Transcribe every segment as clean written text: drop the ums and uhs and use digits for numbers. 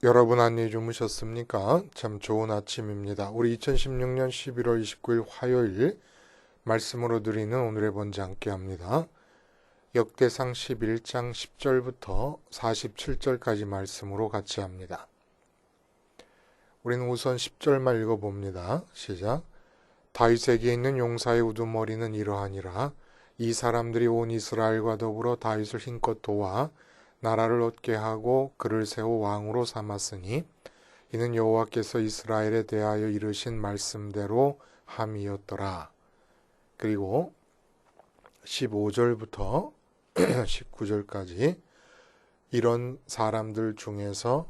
여러분 안녕히 주무셨습니까? 참 좋은 아침입니다. 우리 2016년 11월 29일 화요일 말씀으로 드리는 오늘의 번제 함께 합니다. 역대상 11장 10절부터 47절까지 말씀으로 같이 합니다. 우리는 우선 10절만 읽어봅니다. 시작. 다윗에게 있는 용사의 우두머리는 이러하니라. 이 사람들이 온 이스라엘과 더불어 다윗을 힘껏 도와 나라를 얻게 하고 그를 세워 왕으로 삼았으니 이는 여호와께서 이스라엘에 대하여 이르신 말씀대로 함이었더라. 그리고 15절부터 19절까지 이런 사람들 중에서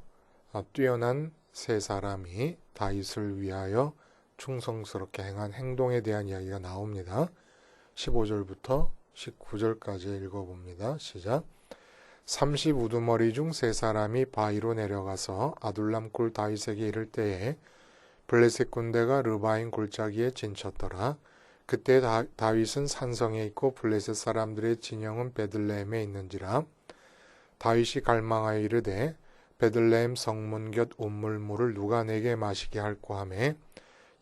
뛰어난 세 사람이 다윗을 위하여 충성스럽게 행한 행동에 대한 이야기가 나옵니다. 15절부터 19절까지 읽어봅니다. 시작. 30 우두머리 중 세 사람이 바위로 내려가서 아둘람 굴 다윗에게 이를 때에 블레셋 군대가 르바임 골짜기에 진쳤더라. 그때 다윗은 산성에 있고 블레셋 사람들의 진영은 베들레헴에 있는지라. 다윗이 갈망하여 이르되 베들레헴 성문 곁 온물물을 누가 내게 마시게 할꼬 하매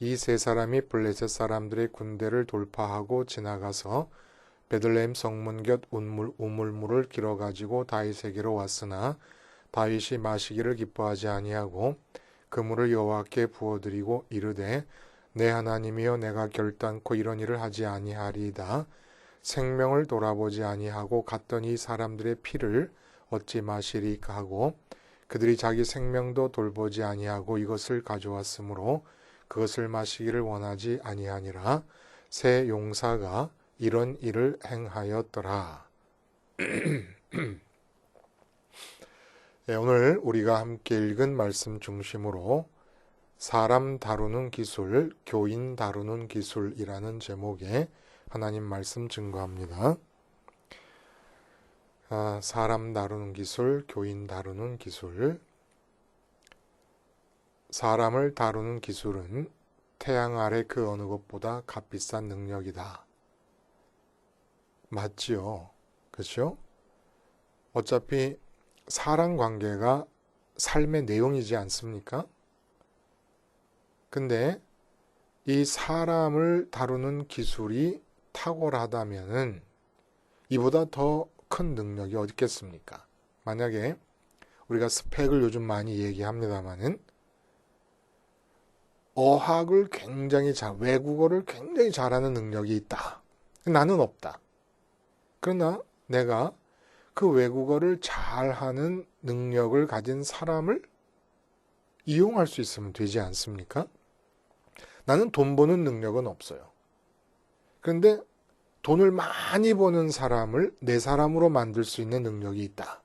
이 세 사람이 블레셋 사람들의 군대를 돌파하고 지나가서 베들레헴 성문 곁 우물물을 길어 가지고 다윗에게로 왔으나 다윗이 마시기를 기뻐하지 아니하고 그 물을 여호와께 부어드리고 이르되 내 하나님이여 내가 결단코 이런 일을 하지 아니하리이다. 생명을 돌아보지 아니하고 갔더니 사람들의 피를 어찌 마시리까 하고 그들이 자기 생명도 돌보지 아니하고 이것을 가져왔으므로 그것을 마시기를 원하지 아니하니라. 세 용사가 이런 일을 행하였더라. 네, 오늘 우리가 함께 읽은 말씀 중심으로 사람 다루는 기술, 교인 다루는 기술이라는 제목의 하나님 말씀 증거합니다. 사람 다루는 기술, 교인 다루는 기술. 사람을 다루는 기술은 태양 아래 그 어느 것보다 값비싼 능력이다. 맞지요? 그렇죠? 어차피 사람 관계가 삶의 내용이지 않습니까? 근데 이 사람을 다루는 기술이 탁월하다면은 이보다 더 큰 능력이 어디 있겠습니까? 만약에 우리가 스펙을 요즘 많이 얘기합니다마는 어학을 굉장히 외국어를 굉장히 잘하는 능력이 있다. 나는 없다. 그러나 내가 그 외국어를 잘하는 능력을 가진 사람을 이용할 수 있으면 되지 않습니까? 나는 돈 버는 능력은 없어요. 그런데 돈을 많이 버는 사람을 내 사람으로 만들 수 있는 능력이 있다.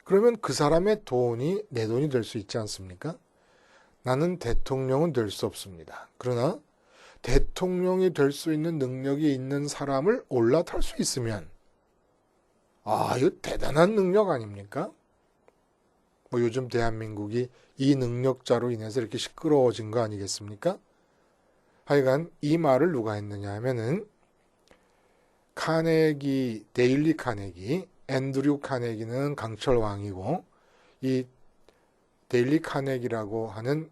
그러면 그 사람의 돈이 내 돈이 될 수 있지 않습니까? 나는 대통령은 될 수 없습니다. 그러나 대통령이 될 수 있는 능력이 있는 사람을 올라탈 수 있으면 이거 대단한 능력 아닙니까? 요즘 대한민국이 이 능력자로 인해서 이렇게 시끄러워진 거 아니겠습니까? 하여간 이 말을 누가 했느냐 하면은 데일리 카네기, 앤드류 카네기는 강철왕이고 이 데일리 카네기라고 하는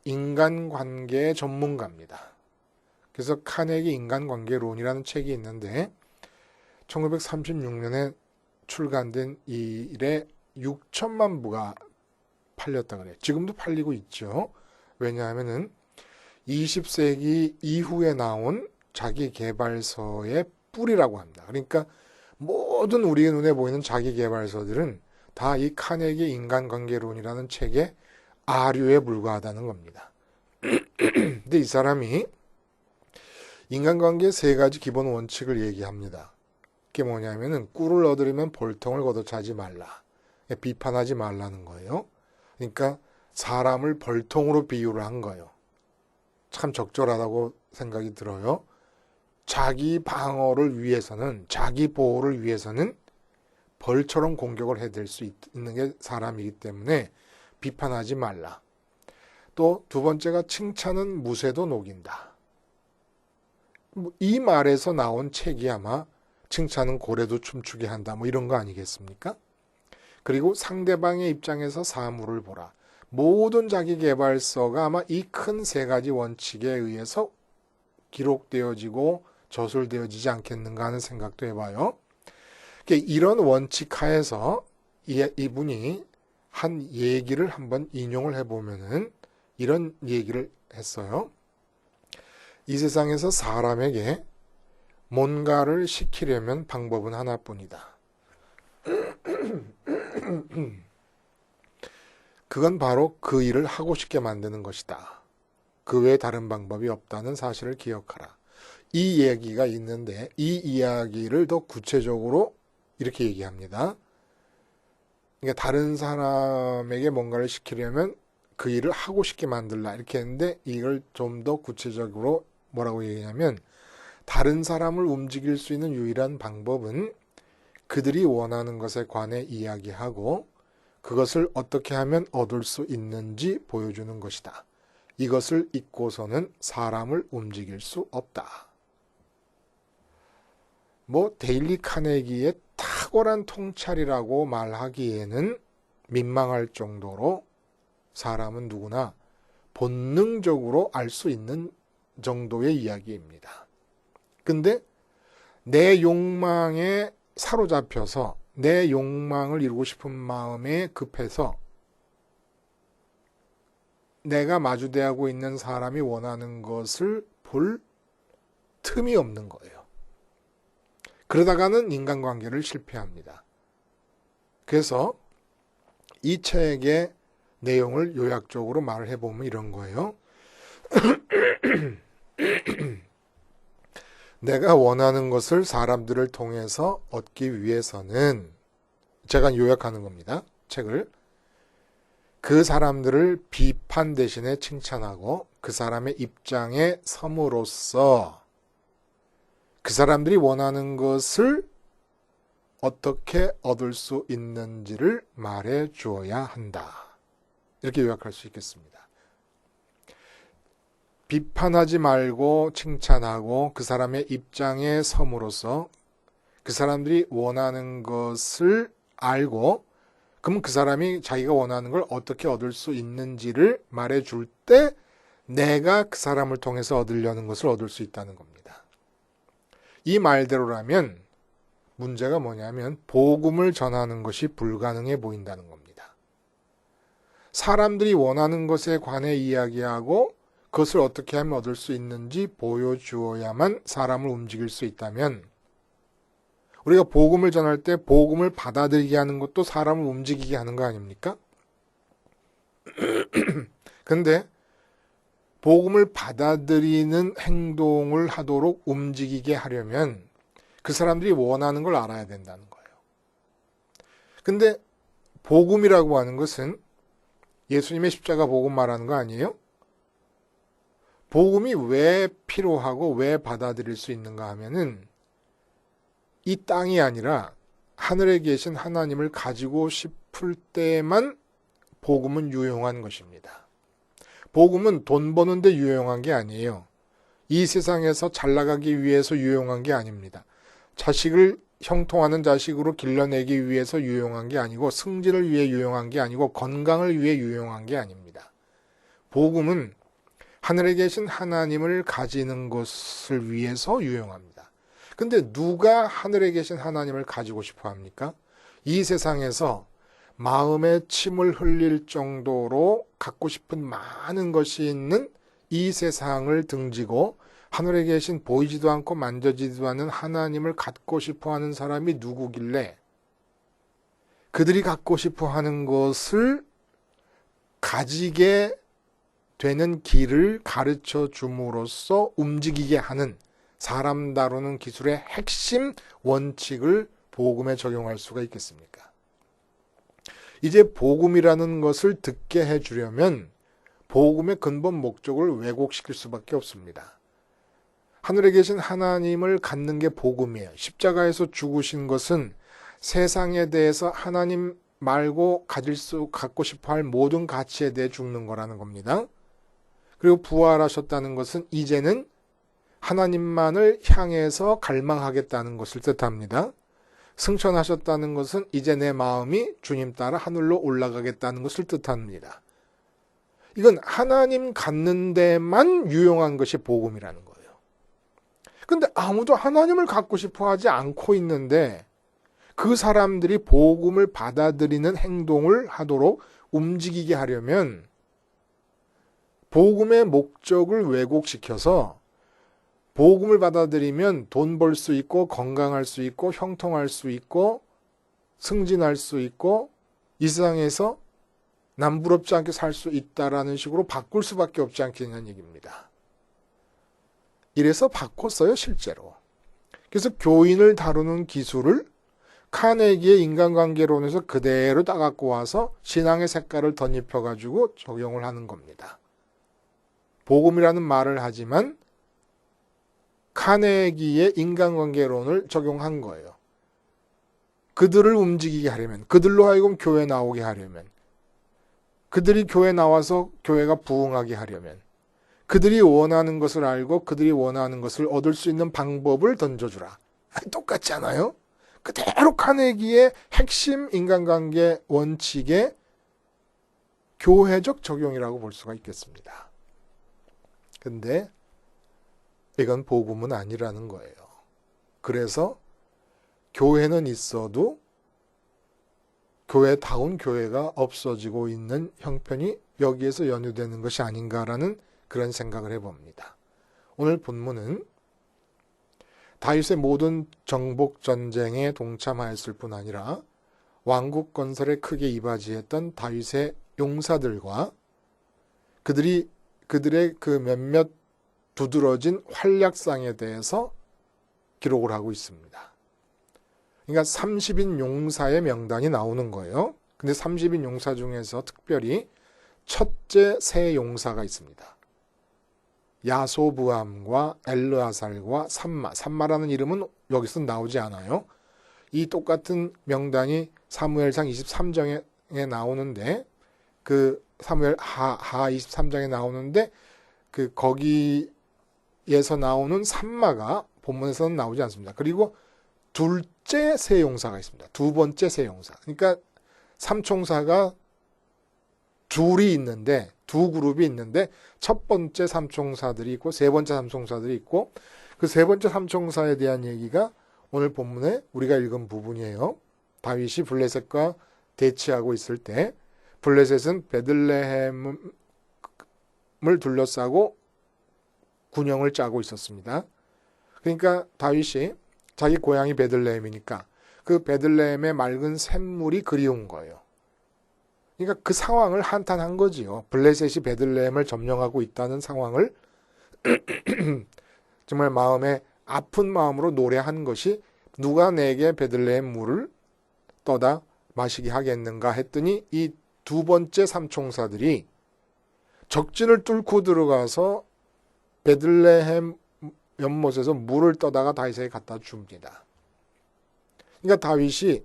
인간관계 전문가입니다. 그래서 카네기 인간관계론이라는 책이 있는데 1936년에 출간된 이 일에 6천만 부가 팔렸다 그래요. 지금도 팔리고 있죠. 왜냐하면은 20세기 이후에 나온 자기계발서의 뿌리라고 합니다. 그러니까 모든 우리의 눈에 보이는 자기계발서들은 다 이 카네기 인간관계론이라는 책의 아류에 불과하다는 겁니다. 근데 이 사람이 인간관계의 세 가지 기본 원칙을 얘기합니다. 그게 뭐냐면은 꿀을 얻으려면 볼통을 걷어차지 말라. 비판하지 말라는 거예요. 그러니까 사람을 벌통으로 비유를 한 거예요. 참 적절하다고 생각이 들어요. 자기 방어를 위해서는, 자기 보호를 위해서는 벌처럼 공격을 해댈 수 있는 게 사람이기 때문에 비판하지 말라. 또 두 번째가 칭찬은 무쇠도 녹인다. 이 말에서 나온 책이 아마 칭찬은 고래도 춤추게 한다. 이런 거 아니겠습니까? 그리고 상대방의 입장에서 사물을 보라. 모든 자기계발서가 아마 이 큰 세 가지 원칙에 의해서 기록되어지고 저술되어지지 않겠는가 하는 생각도 해봐요. 이런 원칙 하에서 이분이 한 얘기를 한번 인용을 해보면은 이런 얘기를 했어요. 이 세상에서 사람에게 뭔가를 시키려면 방법은 하나뿐이다. 그건 바로 그 일을 하고 싶게 만드는 것이다. 그 외에 다른 방법이 없다는 사실을 기억하라. 이 얘기가 있는데 이 이야기를 더 구체적으로 이렇게 얘기합니다. 그러니까 다른 사람에게 뭔가를 시키려면 그 일을 하고 싶게 만들라 이렇게 했는데 이걸 좀 더 구체적으로 뭐라고 얘기하냐면 다른 사람을 움직일 수 있는 유일한 방법은 그들이 원하는 것에 관해 이야기하고 그것을 어떻게 하면 얻을 수 있는지 보여주는 것이다. 이것을 잊고서는 사람을 움직일 수 없다. 데일리 카네기의 탁월한 통찰이라고 말하기에는 민망할 정도로 사람은 누구나 본능적으로 알 수 있는 정도의 이야기입니다. 근데 내 욕망에 사로잡혀서 내 욕망을 이루고 싶은 마음에 급해서 내가 마주대하고 있는 사람이 원하는 것을 볼 틈이 없는 거예요. 그러다가는 인간관계를 실패합니다. 그래서 이 책의 내용을 요약적으로 말을 해보면 이런 거예요. 내가 원하는 것을 사람들을 통해서 얻기 위해서는 제가 요약하는 겁니다. 책을. 그 사람들을 비판 대신에 칭찬하고 그 사람의 입장에 섬으로써 그 사람들이 원하는 것을 어떻게 얻을 수 있는지를 말해 주어야 한다. 이렇게 요약할 수 있겠습니다. 비판하지 말고 칭찬하고 그 사람의 입장에 섬으로써 그 사람들이 원하는 것을 알고 그럼 그 사람이 자기가 원하는 걸 어떻게 얻을 수 있는지를 말해줄 때 내가 그 사람을 통해서 얻으려는 것을 얻을 수 있다는 겁니다. 이 말대로라면 문제가 뭐냐면 복음을 전하는 것이 불가능해 보인다는 겁니다. 사람들이 원하는 것에 관해 이야기하고 그것을 어떻게 하면 얻을 수 있는지 보여주어야만 사람을 움직일 수 있다면 우리가 복음을 전할 때 복음을 받아들이게 하는 것도 사람을 움직이게 하는 거 아닙니까? 근데 복음을 받아들이는 행동을 하도록 움직이게 하려면 그 사람들이 원하는 걸 알아야 된다는 거예요. 근데 복음이라고 하는 것은 예수님의 십자가 복음 말하는 거 아니에요? 복음이 왜 필요하고 왜 받아들일 수 있는가 하면은 이 땅이 아니라 하늘에 계신 하나님을 가지고 싶을 때만 복음은 유용한 것입니다. 복음은 돈 버는데 유용한 게 아니에요. 이 세상에서 잘 나가기 위해서 유용한 게 아닙니다. 자식을 형통하는 자식으로 길러내기 위해서 유용한 게 아니고 승진을 위해 유용한 게 아니고 건강을 위해 유용한 게 아닙니다. 복음은 하늘에 계신 하나님을 가지는 것을 위해서 유용합니다. 근데 누가 하늘에 계신 하나님을 가지고 싶어 합니까? 이 세상에서 마음에 침을 흘릴 정도로 갖고 싶은 많은 것이 있는 이 세상을 등지고 하늘에 계신 보이지도 않고 만져지지도 않는 하나님을 갖고 싶어 하는 사람이 누구길래 그들이 갖고 싶어 하는 것을 가지게 되는 길을 가르쳐 줌으로써 움직이게 하는 사람 다루는 기술의 핵심 원칙을 복음에 적용할 수가 있겠습니까? 이제 복음이라는 것을 듣게 해주려면 복음의 근본 목적을 왜곡시킬 수밖에 없습니다. 하늘에 계신 하나님을 갖는 게 복음이에요. 십자가에서 죽으신 것은 세상에 대해서 하나님 말고 갖고 싶어 할 모든 가치에 대해 죽는 거라는 겁니다. 그리고 부활하셨다는 것은 이제는 하나님만을 향해서 갈망하겠다는 것을 뜻합니다. 승천하셨다는 것은 이제 내 마음이 주님 따라 하늘로 올라가겠다는 것을 뜻합니다. 이건 하나님 갖는 데만 유용한 것이 복음이라는 거예요. 근데 아무도 하나님을 갖고 싶어 하지 않고 있는데 그 사람들이 복음을 받아들이는 행동을 하도록 움직이게 하려면 복음의 목적을 왜곡시켜서 복음을 받아들이면 돈 벌 수 있고 건강할 수 있고 형통할 수 있고 승진할 수 있고 이 세상에서 남 부럽지 않게 살 수 있다라는 식으로 바꿀 수밖에 없지 않겠냐는 얘기입니다. 이래서 바꿨어요, 실제로. 그래서 교인을 다루는 기술을 카네기의 인간관계론에서 그대로 따갖고 와서 신앙의 색깔을 덧입혀가지고 적용을 하는 겁니다. 복음이라는 말을 하지만 카네기의 인간관계론을 적용한 거예요. 그들을 움직이게 하려면, 그들로 하여금 교회 나오게 하려면, 그들이 교회 나와서 교회가 부흥하게 하려면, 그들이 원하는 것을 알고 그들이 원하는 것을 얻을 수 있는 방법을 던져주라. 똑같지 않아요? 그대로 카네기의 핵심 인간관계 원칙의 교회적 적용이라고 볼 수가 있겠습니다. 근데 이건 복음은 아니라는 거예요. 그래서 교회는 있어도 교회다운 교회가 없어지고 있는 형편이 여기에서 연유되는 것이 아닌가라는 그런 생각을 해봅니다. 오늘 본문은 다윗의 모든 정복 전쟁에 동참하였을 뿐 아니라 왕국 건설에 크게 이바지했던 다윗의 용사들과 그들의 그 몇몇 두드러진 활약상에 대해서 기록을 하고 있습니다. 그러니까 30인 용사의 명단이 나오는 거예요. 근데 30인 용사 중에서 특별히 첫째 세 용사가 있습니다. 야소부암과 엘르아살과 삼마라는 이름은 여기서 나오지 않아요. 이 똑같은 명단이 사무엘상 23장에 나오는데 그 사무엘 하 23장에 나오는데 그 거기에서 나오는 삼마가 본문에서는 나오지 않습니다. 그리고 둘째 세용사가 있습니다. 두 번째 세용사. 그러니까 삼총사가 둘이 있는데 두 그룹이 있는데 첫 번째 삼총사들이 있고 세 번째 삼총사들이 있고 그 세 번째 삼총사에 대한 얘기가 오늘 본문에 우리가 읽은 부분이에요. 다윗이 블레셋과 대치하고 있을 때 블레셋은 베들레헴을 둘러싸고 군영을 짜고 있었습니다. 그러니까 다윗이 자기 고향이 베들레헴이니까 그 베들레헴의 맑은 샘물이 그리운 거예요. 그러니까 그 상황을 한탄한 거지요. 블레셋이 베들레헴을 점령하고 있다는 상황을 정말 마음에 아픈 마음으로 노래한 것이 누가 내게 베들레헴 물을 떠다 마시게 하겠는가 했더니 이 두 번째 삼총사들이 적진을 뚫고 들어가서 베들레헴 연못에서 물을 떠다가 다윗에게 갖다 줍니다. 그러니까 다윗이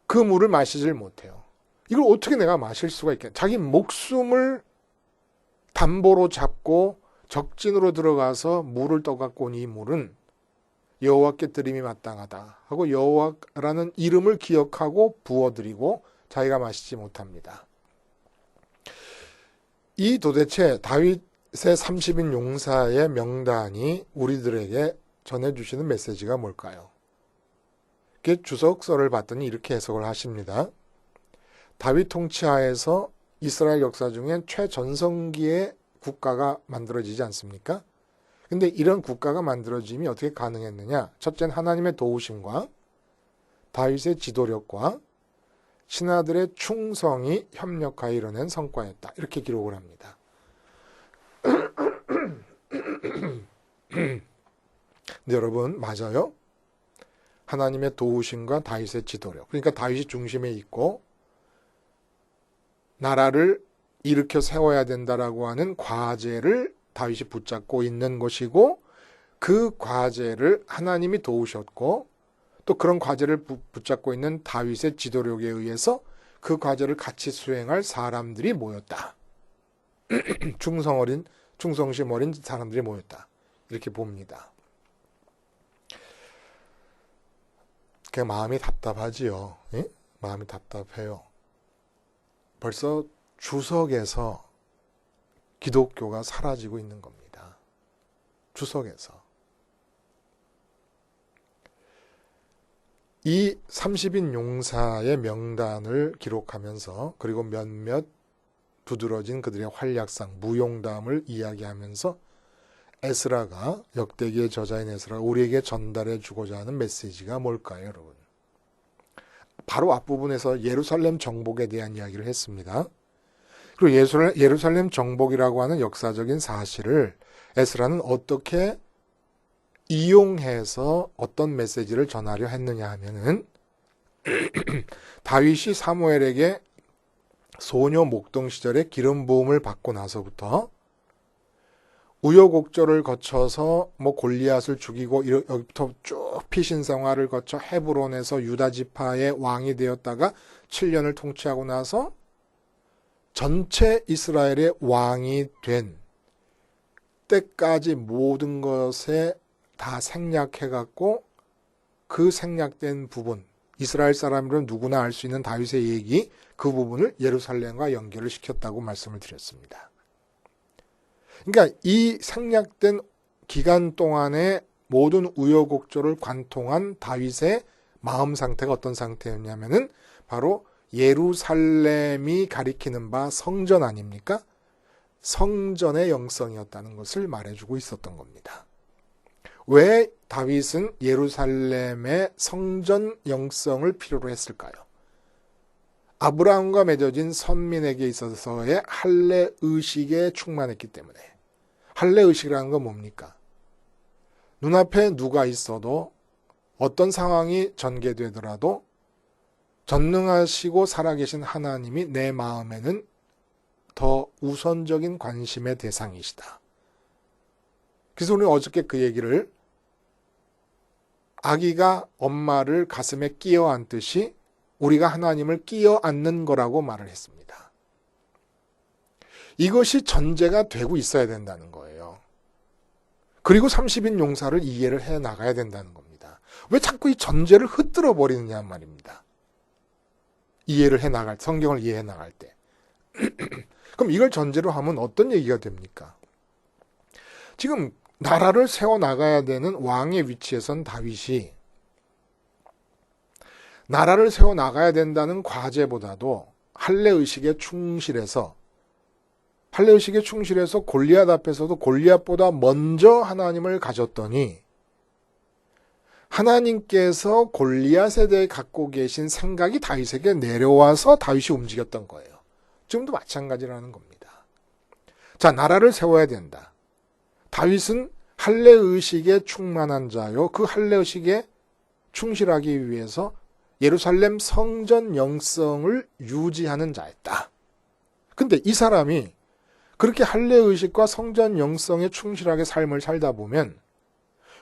그 물을 마시질 못해요. 이걸 어떻게 내가 마실 수가 있겠냐. 자기 목숨을 담보로 잡고 적진으로 들어가서 물을 떠갖고 온 이 물은 여호와께 드림이 마땅하다 하고 여호와라는 이름을 기억하고 부어드리고 자기가 마시지 못합니다. 이 도대체 다윗의 30인 용사의 명단이 우리들에게 전해주시는 메시지가 뭘까요? 주석서를 봤더니 이렇게 해석을 하십니다. 다윗 통치하에서 이스라엘 역사 중엔 최전성기의 국가가 만들어지지 않습니까? 근데 이런 국가가 만들어짐이 어떻게 가능했느냐? 첫째는 하나님의 도우심과 다윗의 지도력과 신하들의 충성이 협력하여 이뤄낸 성과였다. 이렇게 기록을 합니다. 근데 여러분 맞아요? 하나님의 도우심과 다윗의 지도력. 그러니까 다윗이 중심에 있고 나라를 일으켜 세워야 된다라고 하는 과제를 다윗이 붙잡고 있는 것이고 그 과제를 하나님이 도우셨고 또 그런 과제를 붙잡고 있는 다윗의 지도력에 의해서 그 과제를 같이 수행할 사람들이 모였다. 충성심 어린 사람들이 모였다. 이렇게 봅니다. 그냥 마음이 답답하지요. 예? 마음이 답답해요. 벌써 주석에서 기독교가 사라지고 있는 겁니다. 주석에서. 이 30인 용사의 명단을 기록하면서 그리고 몇몇 두드러진 그들의 활약상, 무용담을 이야기하면서 에스라가, 역대기의 저자인 에스라가 우리에게 전달해 주고자 하는 메시지가 뭘까요, 여러분? 바로 앞부분에서 예루살렘 정복에 대한 이야기를 했습니다. 그리고 예루살렘 정복이라고 하는 역사적인 사실을 에스라는 어떻게 이용해서 어떤 메시지를 전하려 했느냐 하면은 다윗이 사무엘에게 소녀 목동 시절에 기름 부음을 받고 나서부터 우여곡절을 거쳐서 골리앗을 죽이고 여기부터 쭉 피신생활을 거쳐 헤브론에서 유다 지파의 왕이 되었다가 7년을 통치하고 나서 전체 이스라엘의 왕이 된 때까지 모든 것에 다 생략해갖고 그 생략된 부분, 이스라엘 사람들은 누구나 알 수 있는 다윗의 얘기, 그 부분을 예루살렘과 연결을 시켰다고 말씀을 드렸습니다. 그러니까 이 생략된 기간 동안에 모든 우여곡절을 관통한 다윗의 마음 상태가 어떤 상태였냐면은 바로 예루살렘이 가리키는 바 성전 아닙니까? 성전의 영성이었다는 것을 말해주고 있었던 겁니다. 왜 다윗은 예루살렘의 성전 영성을 필요로 했을까요? 아브라함과 맺어진 선민에게 있어서의 할례 의식에 충만했기 때문에. 할례 의식이라는 건 뭡니까? 눈앞에 누가 있어도 어떤 상황이 전개되더라도 전능하시고 살아계신 하나님이 내 마음에는 더 우선적인 관심의 대상이시다. 그래서 우리는 어저께 그 얘기를 아기가 엄마를 가슴에 끼어 안듯이 우리가 하나님을 끼어 안는 거라고 말을 했습니다. 이것이 전제가 되고 있어야 된다는 거예요. 그리고 30인 용사를 이해를 해 나가야 된다는 겁니다. 왜 자꾸 이 전제를 흩뜨려 버리느냐 말입니다. 이해를 해 나갈, 성경을 이해해 나갈 때. 그럼 이걸 전제로 하면 어떤 얘기가 됩니까? 지금 나라를 세워 나가야 되는 왕의 위치에선 다윗이 나라를 세워 나가야 된다는 과제보다도 할례의식에 충실해서 골리앗 앞에서도 골리앗보다 먼저 하나님을 가졌더니 하나님께서 골리앗에 대해 갖고 계신 생각이 다윗에게 내려와서 다윗이 움직였던 거예요. 지금도 마찬가지라는 겁니다. 자, 나라를 세워야 된다. 다윗은 할례의식에 충만한 자요. 그 할례의식에 충실하기 위해서 예루살렘 성전 영성을 유지하는 자였다. 근데 이 사람이 그렇게 할례의식과 성전 영성에 충실하게 삶을 살다 보면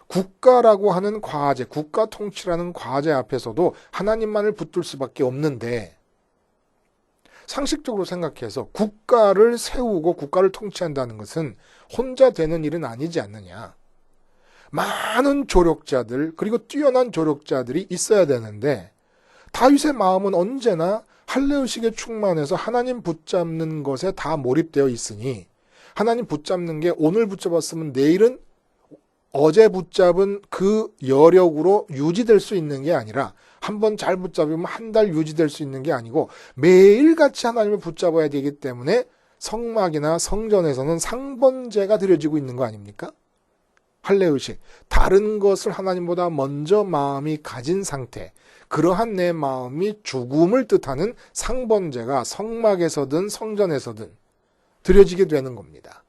국가라고 하는 과제, 국가 통치라는 과제 앞에서도 하나님만을 붙들 수밖에 없는데 상식적으로 생각해서 국가를 세우고 국가를 통치한다는 것은 혼자 되는 일은 아니지 않느냐. 많은 조력자들 그리고 뛰어난 조력자들이 있어야 되는데 다윗의 마음은 언제나 할례의식에 충만해서 하나님 붙잡는 것에 다 몰입되어 있으니 하나님 붙잡는 게 오늘 붙잡았으면 내일은 어제 붙잡은 그 여력으로 유지될 수 있는 게 아니라 한 번 잘 붙잡으면 한 달 유지될 수 있는 게 아니고 매일같이 하나님을 붙잡아야 되기 때문에 성막이나 성전에서는 상번제가 드려지고 있는 거 아닙니까? 할례의식, 다른 것을 하나님보다 먼저 마음이 가진 상태, 그러한 내 마음이 죽음을 뜻하는 상번제가 성막에서든 성전에서든 드려지게 되는 겁니다.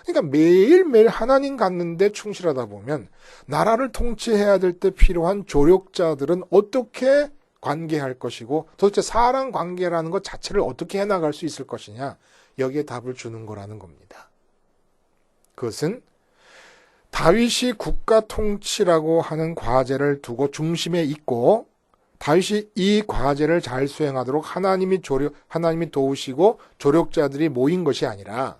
그러니까 매일매일 하나님 갖는데 충실하다 보면 나라를 통치해야 될 때 필요한 조력자들은 어떻게 관계할 것이고 도대체 사람 관계라는 것 자체를 어떻게 해나갈 수 있을 것이냐, 여기에 답을 주는 거라는 겁니다. 그것은 다윗이 국가 통치라고 하는 과제를 두고 중심에 있고 다윗이 이 과제를 잘 수행하도록 하나님이 도우시고 조력자들이 모인 것이 아니라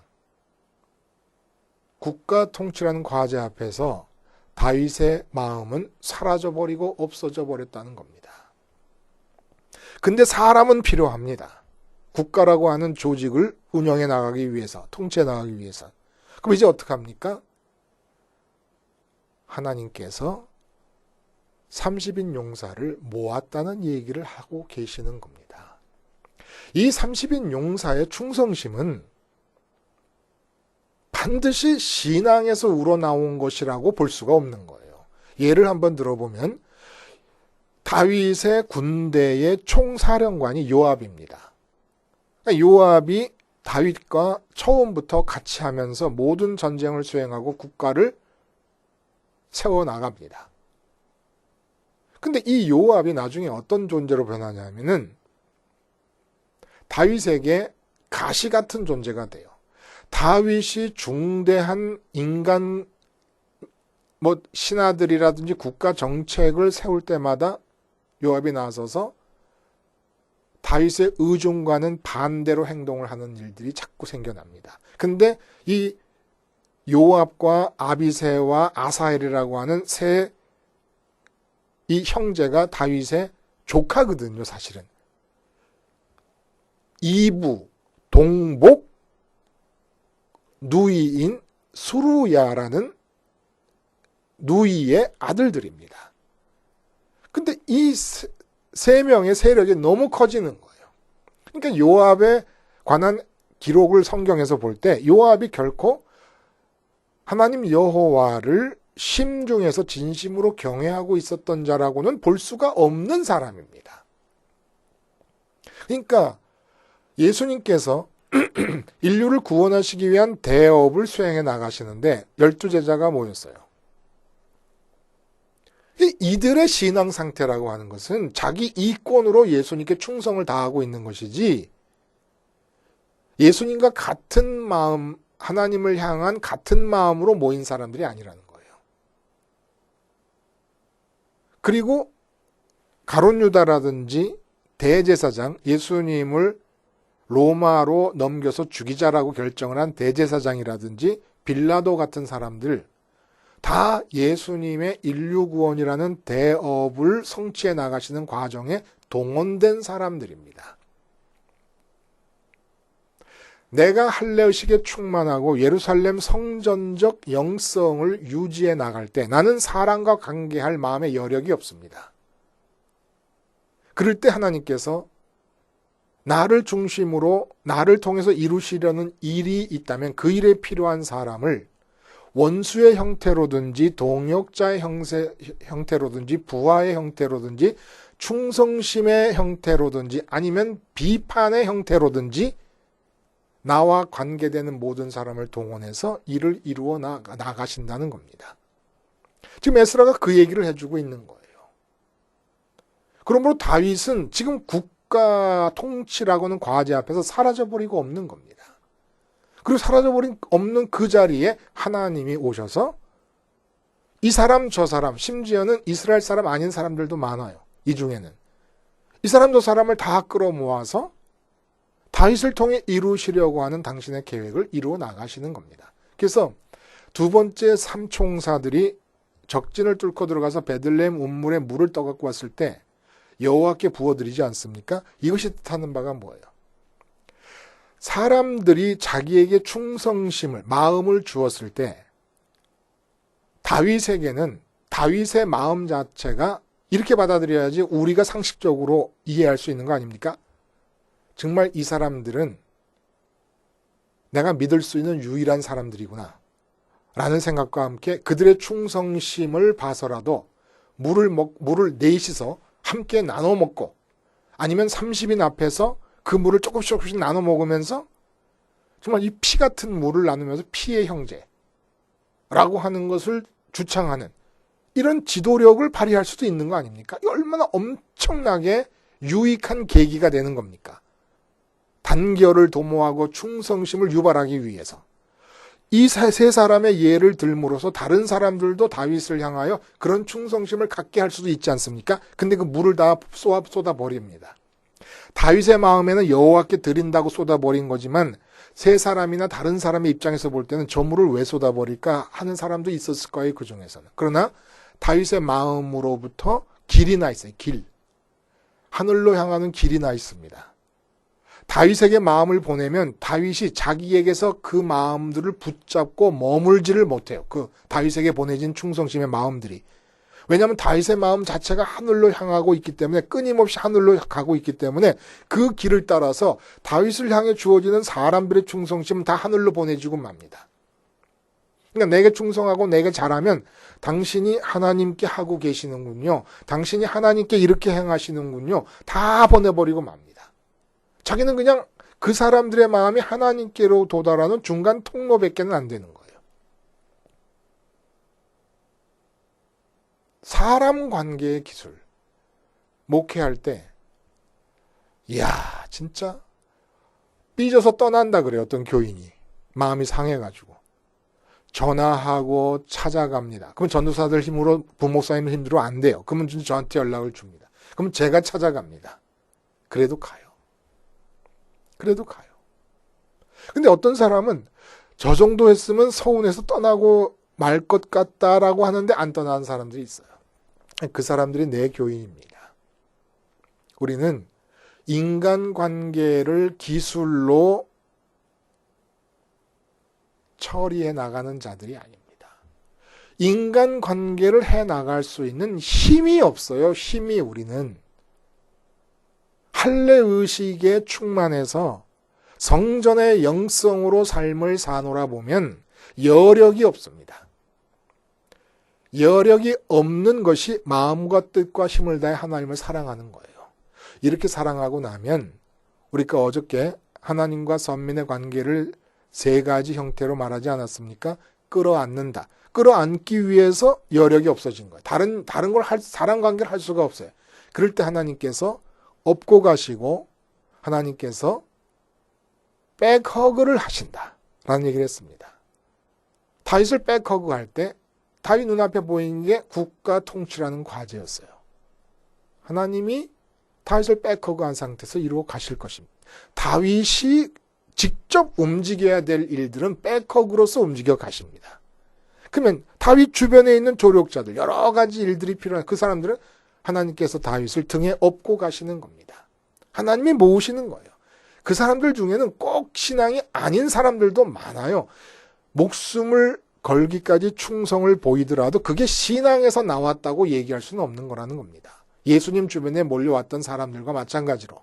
국가 통치라는 과제 앞에서 다윗의 마음은 사라져버리고 없어져 버렸다는 겁니다. 근데 사람은 필요합니다. 국가라고 하는 조직을 운영해 나가기 위해서, 통치해 나가기 위해서. 그럼 이제 어떡합니까? 하나님께서 30인 용사를 모았다는 얘기를 하고 계시는 겁니다. 이 30인 용사의 충성심은 반드시 신앙에서 우러나온 것이라고 볼 수가 없는 거예요. 예를 한번 들어보면 다윗의 군대의 총사령관이 요압입니다. 그러니까 요압이 다윗과 처음부터 같이 하면서 모든 전쟁을 수행하고 국가를 세워나갑니다. 근데 이 요압이 나중에 어떤 존재로 변하냐면은 다윗에게 가시 같은 존재가 돼요. 다윗이 중대한 인간 신하들이라든지 국가 정책을 세울 때마다 요압이 나서서 다윗의 의중과는 반대로 행동을 하는 일들이 자꾸 생겨납니다. 근데 이 요압과 아비새와 아사헬이라고 하는 이 형제가 다윗의 조카거든요, 사실은. 이부, 동복, 누이인 수루야라는 누이의 아들들입니다. 근데 이 세 명의 세력이 너무 커지는 거예요. 그러니까 요압에 관한 기록을 성경에서 볼 때 요압이 결코 하나님 여호와를 심중에서 진심으로 경외하고 있었던 자라고는 볼 수가 없는 사람입니다. 그러니까 예수님께서 인류를 구원하시기 위한 대업을 수행해 나가시는데 12제자가 모였어요. 이들의 신앙 상태라고 하는 것은 자기 이권으로 예수님께 충성을 다하고 있는 것이지 예수님과 같은 마음, 하나님을 향한 같은 마음으로 모인 사람들이 아니라는 거예요. 그리고 가룟 유다라든지 대제사장, 예수님을 로마로 넘겨서 죽이자라고 결정을 한 대제사장이라든지 빌라도 같은 사람들 다 예수님의 인류구원이라는 대업을 성취해 나가시는 과정에 동원된 사람들입니다. 내가 할례의식에 충만하고 예루살렘 성전적 영성을 유지해 나갈 때 나는 사람과 관계할 마음의 여력이 없습니다. 그럴 때 하나님께서 나를 중심으로 나를 통해서 이루시려는 일이 있다면 그 일에 필요한 사람을 원수의 형태로든지 동역자의 형태로든지 부하의 형태로든지 충성심의 형태로든지 아니면 비판의 형태로든지 나와 관계되는 모든 사람을 동원해서 일을 이루어 나가신다는 겁니다. 지금 에스라가 그 얘기를 해주고 있는 거예요. 그러므로 다윗은 지금 국가 통치라고는 과제 앞에서 사라져버리고 없는 겁니다. 그리고 사라져버린 없는 그 자리에 하나님이 오셔서 이 사람 저 사람 심지어는 이스라엘 사람 아닌 사람들도 많아요. 이 중에는. 이 사람 저 사람을 다 끌어모아서 다윗을 통해 이루시려고 하는 당신의 계획을 이루어 나가시는 겁니다. 그래서 두 번째 삼총사들이 적진을 뚫고 들어가서 베들레헴 운물에 물을 떠갖고 왔을 때 여호와께 부어드리지 않습니까? 이것이 뜻하는 바가 뭐예요? 사람들이 자기에게 충성심을, 마음을 주었을 때 다윗에게는 다윗의 마음 자체가 이렇게 받아들여야지 우리가 상식적으로 이해할 수 있는 거 아닙니까? 정말 이 사람들은 내가 믿을 수 있는 유일한 사람들이구나 라는 생각과 함께 그들의 충성심을 봐서라도 물을 넷이서 함께 나눠 먹고 아니면 30인 앞에서 그 물을 조금씩 나눠 먹으면서 정말 이 피 같은 물을 나누면서 피의 형제라고 하는 것을 주창하는 이런 지도력을 발휘할 수도 있는 거 아닙니까? 이 얼마나 엄청나게 유익한 계기가 되는 겁니까? 단결을 도모하고 충성심을 유발하기 위해서 이 세 사람의 예를 들므로써 다른 사람들도 다윗을 향하여 그런 충성심을 갖게 할 수도 있지 않습니까? 근데 그 물을 다 쏟아버립니다. 다윗의 마음에는 여호와께 드린다고 쏟아버린 거지만 세 사람이나 다른 사람의 입장에서 볼 때는 저 물을 왜 쏟아버릴까 하는 사람도 있었을 거예요. 그 중에서는. 그러나 다윗의 마음으로부터 길이 나 있어요. 길. 하늘로 향하는 길이 나 있습니다. 다윗에게 마음을 보내면 다윗이 자기에게서 그 마음들을 붙잡고 머물지를 못해요. 그 다윗에게 보내진 충성심의 마음들이. 왜냐하면 다윗의 마음 자체가 하늘로 향하고 있기 때문에, 끊임없이 하늘로 가고 있기 때문에 그 길을 따라서 다윗을 향해 주어지는 사람들의 충성심은 다 하늘로 보내지고 맙니다. 그러니까 내게 충성하고 내게 잘하면 당신이 하나님께 하고 계시는군요. 당신이 하나님께 이렇게 행하시는군요. 다 보내버리고 맙니다. 자기는 그냥 그 사람들의 마음이 하나님께로 도달하는 중간 통로밖에는 안 되는 거예요. 사람 관계의 기술. 목회할 때, 이야, 진짜 삐져서 떠난다 그래요. 어떤 교인이. 마음이 상해가지고. 전화하고 찾아갑니다. 그럼 전도사들 힘으로, 부목사님 힘으로 안 돼요. 그러면 저한테 연락을 줍니다. 그럼 제가 찾아갑니다. 그래도 가요. 그래도 가요. 근데 어떤 사람은 저 정도 했으면 서운해서 떠나고 말 것 같다라고 하는데 안 떠나는 사람들이 있어요. 그 사람들이 내 교인입니다. 우리는 인간관계를 기술로 처리해 나가는 자들이 아닙니다. 인간관계를 해 나갈 수 있는 힘이 없어요. 힘이. 우리는 할례의식에 충만해서 성전의 영성으로 삶을 사노라 보면 여력이 없습니다. 여력이 없는 것이 마음과 뜻과 힘을 다해 하나님을 사랑하는 거예요. 이렇게 사랑하고 나면, 우리가 어저께 하나님과 선민의 관계를 세 가지 형태로 말하지 않았습니까? 끌어안는다. 끌어안기 위해서 여력이 없어진 거예요. 다른 걸 사랑 관계를 할 수가 없어요. 그럴 때 하나님께서 업고 가시고 하나님께서 백허그를 하신다 라는 얘기를 했습니다. 다윗을 백허그 할 때 다윗 눈앞에 보이는 게 국가 통치라는 과제였어요. 하나님이 다윗을 백허그한 상태에서 이루어 가실 것입니다. 다윗이 직접 움직여야 될 일들은 백허그로서 움직여 가십니다. 그러면 다윗 주변에 있는 조력자들, 여러 가지 일들이 필요한 그 사람들은 하나님께서 다윗을 등에 업고 가시는 겁니다. 하나님이 모으시는 거예요. 그 사람들 중에는 꼭 신앙이 아닌 사람들도 많아요. 목숨을 걸기까지 충성을 보이더라도 그게 신앙에서 나왔다고 얘기할 수는 없는 거라는 겁니다. 예수님 주변에 몰려왔던 사람들과 마찬가지로.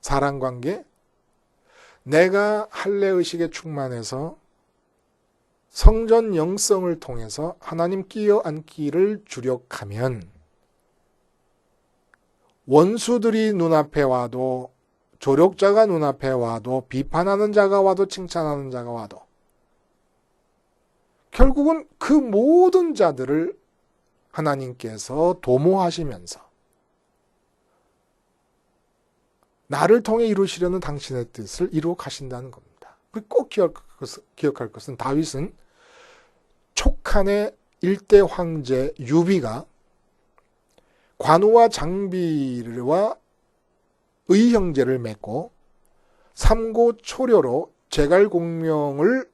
사랑관계, 내가 할례의식에 충만해서 성전 영성을 통해서 하나님 끼어앉기를 주력하면 원수들이 눈앞에 와도, 조력자가 눈앞에 와도, 비판하는 자가 와도, 칭찬하는 자가 와도 결국은 그 모든 자들을 하나님께서 도모하시면서 나를 통해 이루시려는 당신의 뜻을 이루어 가신다는 겁니다. 꼭 기억할 것은 다윗은 촉한의 일대 황제 유비가 관우와 장비와 의형제를 맺고 삼고초려로 제갈공명을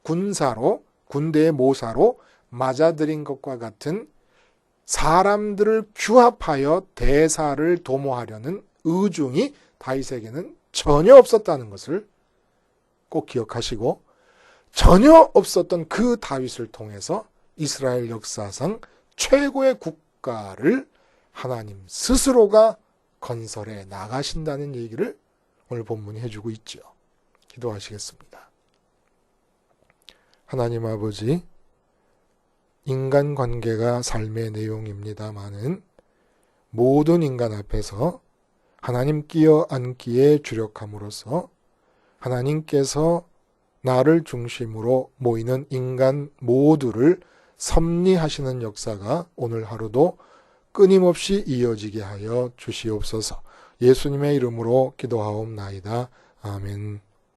군사로, 군대의 모사로 맞아들인 것과 같은 사람들을 규합하여 대사를 도모하려는 의중이 다윗에게는 전혀 없었다는 것을 꼭 기억하시고, 전혀 없었던 그 다윗을 통해서 이스라엘 역사상 최고의 국가를 하나님 스스로가 건설해 나가신다는 얘기를 오늘 본문이 해주고 있죠. 기도하시겠습니다. 하나님 아버지, 인간관계가 삶의 내용입니다마는 모든 인간 앞에서 하나님 끼어앉기에 주력함으로써 하나님께서 나를 중심으로 모이는 인간 모두를 섭리하시는 역사가 오늘 하루도 끊임없이 이어지게 하여 주시옵소서. 예수님의 이름으로 기도하옵나이다. 아멘.